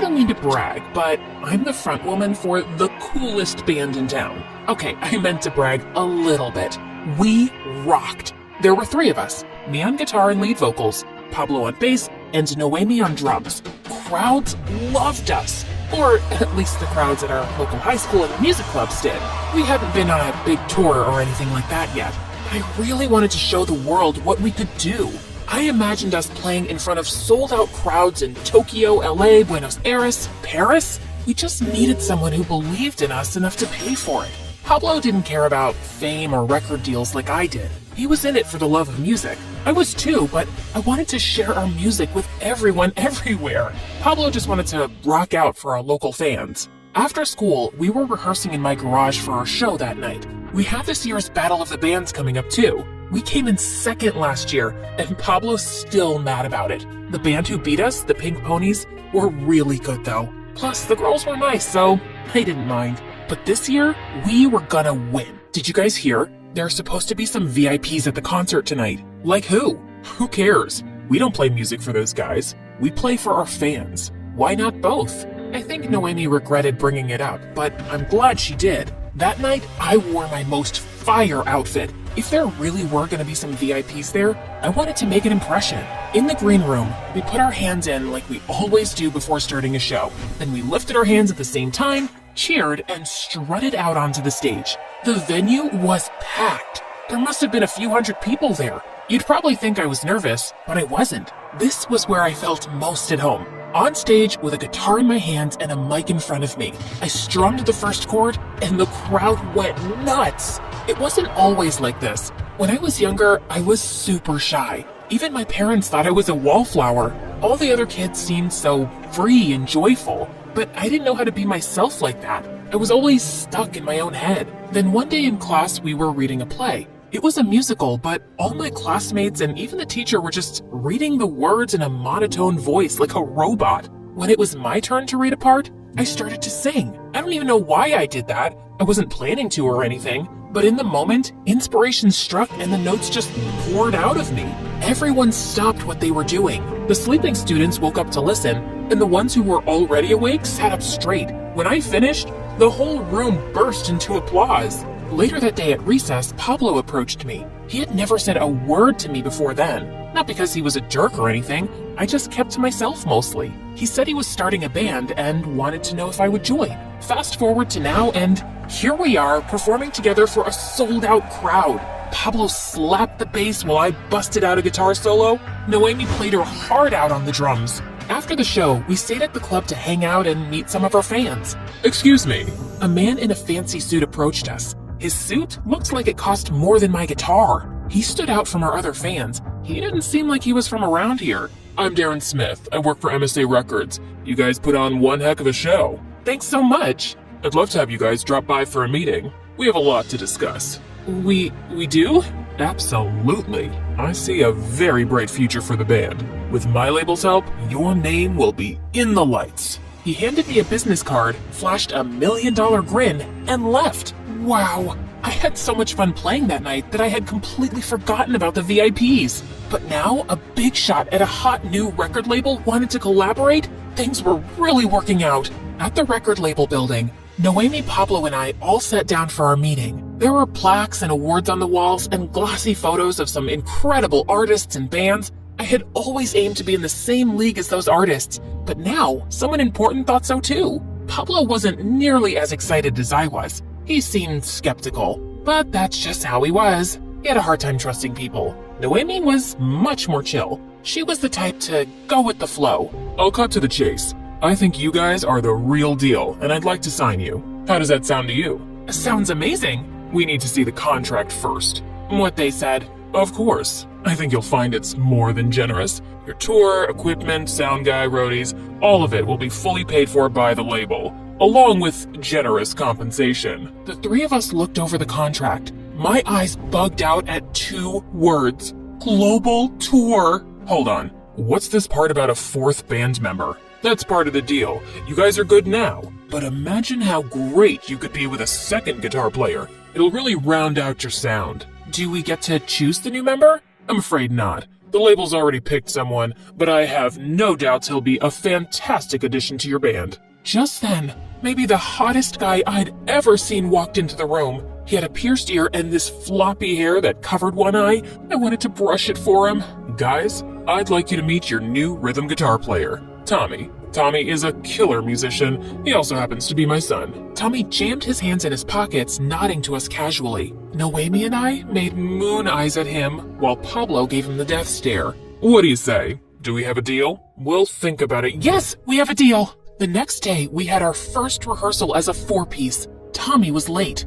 don't mean to brag, but I'm the front woman for the coolest band in town. Okay, I meant to brag a little bit. We rocked. There were 3 of us, me on guitar and lead vocals, Pablo on bass, and Noemi on drums. Crowds loved us. Or at least the crowds at our local high school and music clubs did. We hadn't been on a big tour or anything like that yet. I really wanted to show the world what we could do. I imagined us playing in front of sold-out crowds in Tokyo, LA, Buenos Aires, Paris. We just needed someone who believed in us enough to pay for it. Pablo didn't care about fame or record deals like I did. He was in it for the love of music. I was too, but I wanted to share our music with everyone everywhere. Pablo just wanted to rock out for our local fans. After school, we were rehearsing in my garage for our show that night. We have this year's Battle of the Bands coming up too. We came in second last year, and Pablo's still mad about it. The band who beat us, the Pink Ponies, were really good though. Plus, the girls were nice, so I didn't mind. But this year, we were gonna win. Did you guys hear? There's supposed to be some VIPs at the concert tonight. Like who? Who cares? We don't play music for those guys. We play for our fans. Why not both? I think Noemi regretted bringing it up, but I'm glad she did. That night, I wore my most fire outfit. If there really were going to be some VIPs there, I wanted to make an impression. In the green room, we put our hands in like we always do before starting a show. Then we lifted our hands at the same time, cheered, and strutted out onto the stage. The venue was packed. There must have been a few hundred people there. You'd probably think I was nervous, but I wasn't. This was where I felt most at home. On stage with a guitar in my hands and a mic in front of me. I strummed the first chord and the crowd went nuts. It wasn't always like this. When I was younger, I was super shy. Even my parents thought I was a wallflower. All the other kids seemed so free and joyful, but I didn't know how to be myself like that. I was always stuck in my own head. Then one day in class, we were reading a play. It was a musical, but all my classmates and even the teacher were just reading the words in a monotone voice like a robot. When it was my turn to read a part, I started to sing. I don't even know why I did that. I wasn't planning to or anything, but in the moment, inspiration struck and the notes just poured out of me. Everyone stopped what they were doing. The sleeping students woke up to listen, and the ones who were already awake sat up straight. When I finished, the whole room burst into applause. Later that day at recess, Pablo approached me. He had never said a word to me before then. Not because he was a jerk or anything, I just kept to myself mostly. He said he was starting a band and wanted to know if I would join. Fast forward to now, and here we are performing together for a sold-out crowd. Pablo slapped the bass while I busted out a guitar solo. Noemi played her heart out on the drums. After the show, we stayed at the club to hang out and meet some of our fans. Excuse me. A man in a fancy suit approached us. His suit looked like it cost more than my guitar. He stood out from our other fans. He didn't seem like he was from around here. I'm Darren Smith. I work for MSA Records. You guys put on one heck of a show. Thanks so much. I'd love to have you guys drop by for a meeting. We have a lot to discuss. We do? Absolutely. I see a very bright future for the band. With my label's help, your name will be in the lights. He handed me a business card, flashed a $1 million grin, and left. Wow, I had so much fun playing that night that I had completely forgotten about the VIPs. But now, a big shot at a hot new record label wanted to collaborate? Things were really working out. At the record label building, Noemi, Pablo, and I all sat down for our meeting. There were plaques and awards on the walls and glossy photos of some incredible artists and bands. I had always aimed to be in the same league as those artists, but now someone important thought so too. Pablo wasn't nearly as excited as I was. He seemed skeptical, but that's just how he was. He had a hard time trusting people. Noemi was much more chill. She was the type to go with the flow. I'll cut to the chase. I think you guys are the real deal, and I'd like to sign you. How does that sound to you? Sounds amazing. We need to see the contract first. What they said. Of course. I think you'll find it's more than generous. Your tour, equipment, sound guy, roadies, all of it will be fully paid for by the label, along with generous compensation. The 3 of us looked over the contract. My eyes bugged out at 2 words. Global tour. Hold on. What's this part about a 4th band member? That's part of the deal. You guys are good now. But imagine how great you could be with a 2nd guitar player. It'll really round out your sound. Do we get to choose the new member? I'm afraid not. The label's already picked someone, but I have no doubts he'll be a fantastic addition to your band. Just then, maybe the hottest guy I'd ever seen walked into the room. He had a pierced ear and this floppy hair that covered one eye. I wanted to brush it for him. Guys, I'd like you to meet your new rhythm guitar player, Tommy. Tommy is a killer musician. He also happens to be my son. Tommy jammed his hands in his pockets, nodding to us casually. Noemi and I made moon eyes at him, while Pablo gave him the death stare. What do you say? Do we have a deal? We'll think about it. Yes, we have a deal! The next day, we had our first rehearsal as a four-piece. Tommy was late.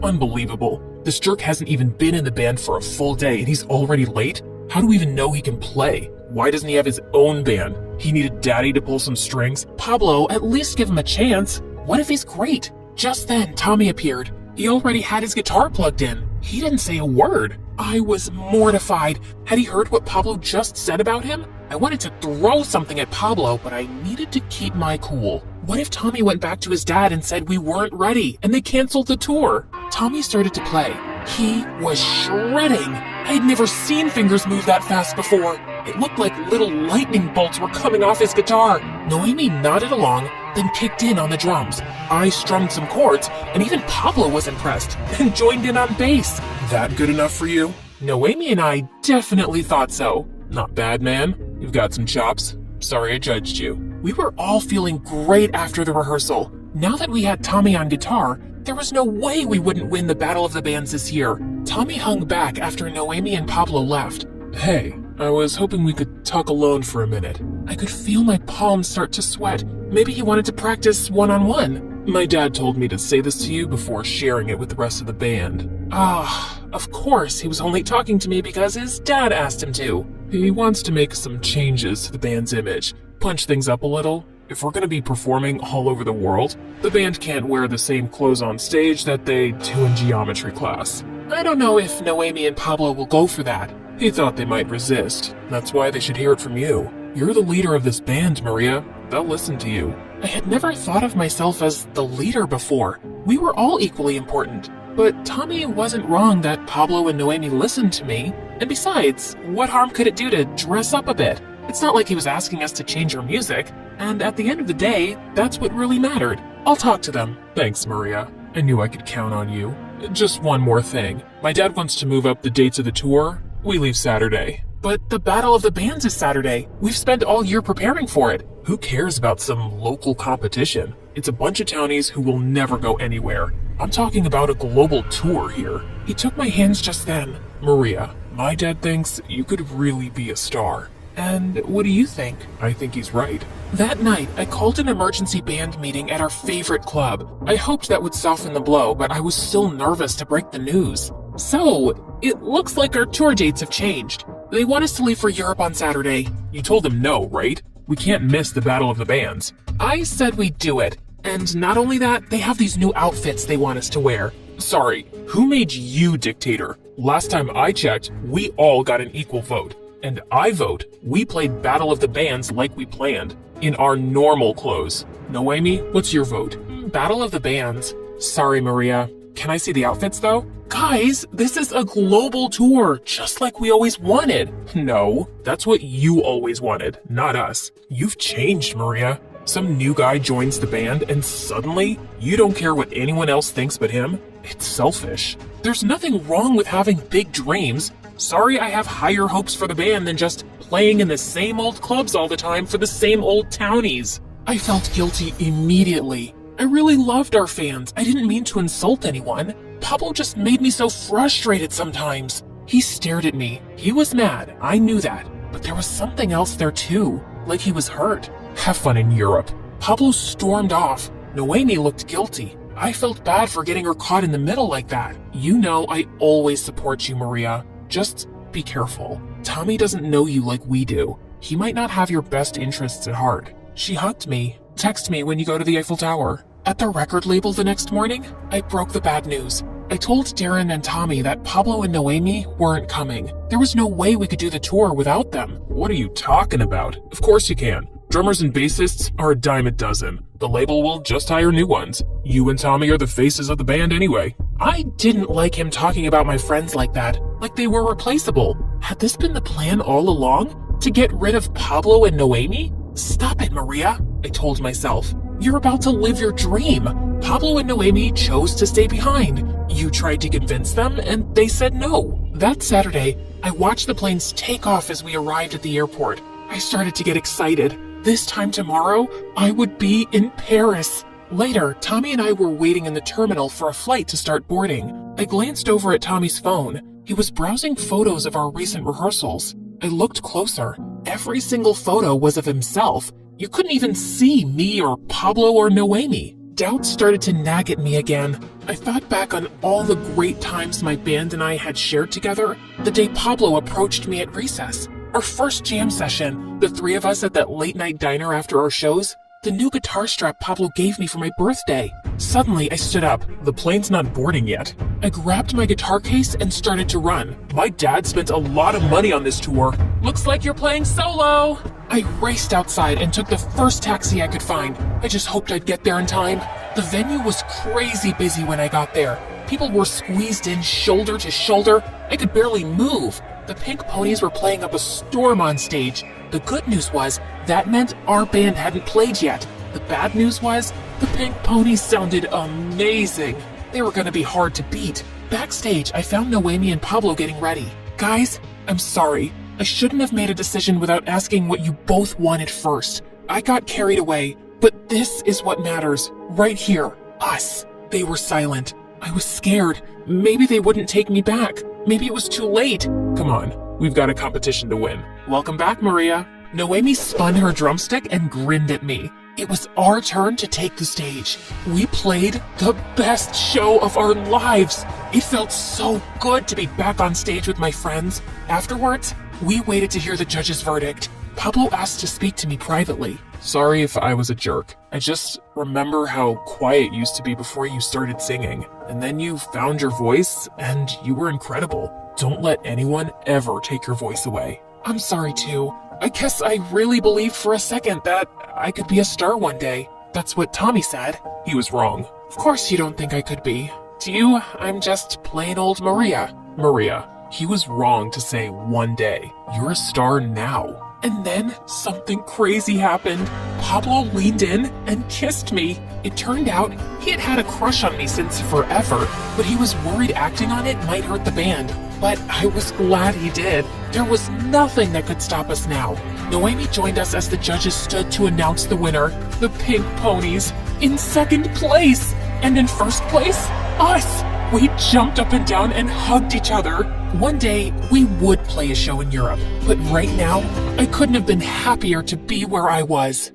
Unbelievable. This jerk hasn't even been in the band for a full day and he's already late? How do we even know he can play? Why doesn't he have his own band? He needed Daddy to pull some strings. Pablo, at least give him a chance. What if he's great? Just then, Tommy appeared. He already had his guitar plugged in. He didn't say a word. I was mortified. Had he heard what Pablo just said about him? I wanted to throw something at Pablo, but I needed to keep my cool. What if Tommy went back to his dad and said we weren't ready, and they canceled the tour? Tommy started to play. He was shredding. I had never seen fingers move that fast before. It looked like little lightning bolts were coming off his guitar. Noemi nodded along, then kicked in on the drums. I strummed some chords, and even Pablo was impressed and joined in on bass. That good enough for you? Noemi and I definitely thought so. Not bad, man. You've got some chops. Sorry I judged you. We were all feeling great after the rehearsal. Now that we had Tommy on guitar, there was no way we wouldn't win the Battle of the Bands this year. Tommy hung back after Noemi and Pablo left. Hey, I was hoping we could talk alone for a minute. I could feel my palms start to sweat. Maybe he wanted to practice one-on-one. My dad told me to say this to you before sharing it with the rest of the band. Of course, he was only talking to me because his dad asked him to. He wants to make some changes to the band's image, punch things up a little. If we're going to be performing all over the world, the band can't wear the same clothes on stage that they do in geometry class. I don't know if Noemi and Pablo will go for that. He thought they might resist. That's why they should hear it from you. You're the leader of this band, Maria. They'll listen to you. I had never thought of myself as the leader before. We were all equally important. But Tommy wasn't wrong that Pablo and Noemi listened to me. And besides, what harm could it do to dress up a bit? It's not like he was asking us to change our music. And at the end of the day, that's what really mattered. I'll talk to them. Thanks, Maria. I knew I could count on you. Just one more thing. My dad wants to move up the dates of the tour. We leave Saturday. But the Battle of the Bands is Saturday. We've spent all year preparing for it. Who cares about some local competition? It's a bunch of townies who will never go anywhere. I'm talking about a global tour here. He took my hands just then. Maria, my dad thinks you could really be a star. And what do you think? I think he's right. That night, I called an emergency band meeting at our favorite club. I hoped that would soften the blow, but I was still nervous to break the news. So, it looks like our tour dates have changed. They want us to leave for Europe on Saturday. You told them no, right? We can't miss the Battle of the Bands. I said we'd do it. And not only that, they have these new outfits they want us to wear. Sorry, who made you dictator? Last time I checked, we all got an equal vote. And I vote we played Battle of the Bands like we planned, in our normal clothes. Noemi, what's your vote? Battle of the Bands. Sorry, Maria. Can I see the outfits, though? Guys, this is a global tour, just like we always wanted. No, that's what you always wanted, not us. You've changed, Maria. Some new guy joins the band, and suddenly, you don't care what anyone else thinks but him? It's selfish. There's nothing wrong with having big dreams. Sorry I have higher hopes for the band than just playing in the same old clubs all the time for the same old townies. I felt guilty immediately. I really loved our fans. I didn't mean to insult anyone. Pablo just made me so frustrated sometimes. He stared at me. He was mad. I knew that. But there was something else there too. Like he was hurt. Have fun in Europe. Pablo stormed off. Noemi looked guilty. I felt bad for getting her caught in the middle like that. You know I always support you, Maria. Just be careful. Tommy doesn't know you like we do. He might not have your best interests at heart. She hugged me. Text me when you go to the Eiffel Tower. At the record label the next morning, I broke the bad news. I told Darren and Tommy that Pablo and Noemi weren't coming. There was no way we could do the tour without them. What are you talking about? Of course you can. Drummers and bassists are a dime a dozen. The label will just hire new ones. You and Tommy are the faces of the band anyway. I didn't like him talking about my friends like that, like they were replaceable. Had this been the plan all along? To get rid of Pablo and Noemi? Stop it, Maria, I told myself. You're about to live your dream. Pablo and Noemi chose to stay behind. You tried to convince them, and they said no. That Saturday, I watched the planes take off as we arrived at the airport. I started to get excited. This time tomorrow, I would be in Paris. Later, Tommy and I were waiting in the terminal for a flight to start boarding. I glanced over at Tommy's phone. He was browsing photos of our recent rehearsals. I looked closer. Every single photo was of himself. You couldn't even see me or Pablo or Noemi. Doubt started to nag at me again. I thought back on all the great times my band and I had shared together. The day Pablo approached me at recess. Our first jam session. The three of us at that late night diner after our shows. The new guitar strap Pablo gave me for my birthday. Suddenly, I stood up. The plane's not boarding yet. I grabbed my guitar case and started to run. My dad spent a lot of money on this tour. Looks like you're playing solo. I raced outside and took the first taxi I could find. I just hoped I'd get there in time. The venue was crazy busy when I got there. People were squeezed in shoulder to shoulder. I could barely move. The Pink Ponies were playing up a storm on stage. The good news was, that meant our band hadn't played yet. The bad news was, the Pink Ponies sounded amazing. They were gonna be hard to beat. Backstage, I found Noemi and Pablo getting ready. Guys, I'm sorry. I shouldn't have made a decision without asking what you both wanted first. I got carried away, but this is what matters. Right here. Us. They were silent. I was scared. Maybe they wouldn't take me back. Maybe it was too late. Come on, we've got a competition to win. Welcome back, Maria. Noemi spun her drumstick and grinned at me. It was our turn to take the stage. We played the best show of our lives. It felt so good to be back on stage with my friends. Afterwards, we waited to hear the judge's verdict. Pablo asked to speak to me privately. Sorry if I was a jerk. I just remember how quiet you used to be before you started singing. And then you found your voice, and you were incredible. Don't let anyone ever take your voice away. I'm sorry too. I guess I really believed for a second that I could be a star one day. That's what Tommy said. He was wrong. Of course you don't think I could be. To you, I'm just plain old Maria. Maria, he was wrong to say one day. You're a star now. And then something crazy happened. Pablo leaned in and kissed me. It turned out he had had a crush on me since forever, but he was worried acting on it might hurt the band. But I was glad he did. There was nothing that could stop us now. Noemi joined us as the judges stood to announce the winner, the Pink Ponies, in second place. And in first place, us. We jumped up and down and hugged each other. One day, we would play a show in Europe, but right now, I couldn't have been happier to be where I was.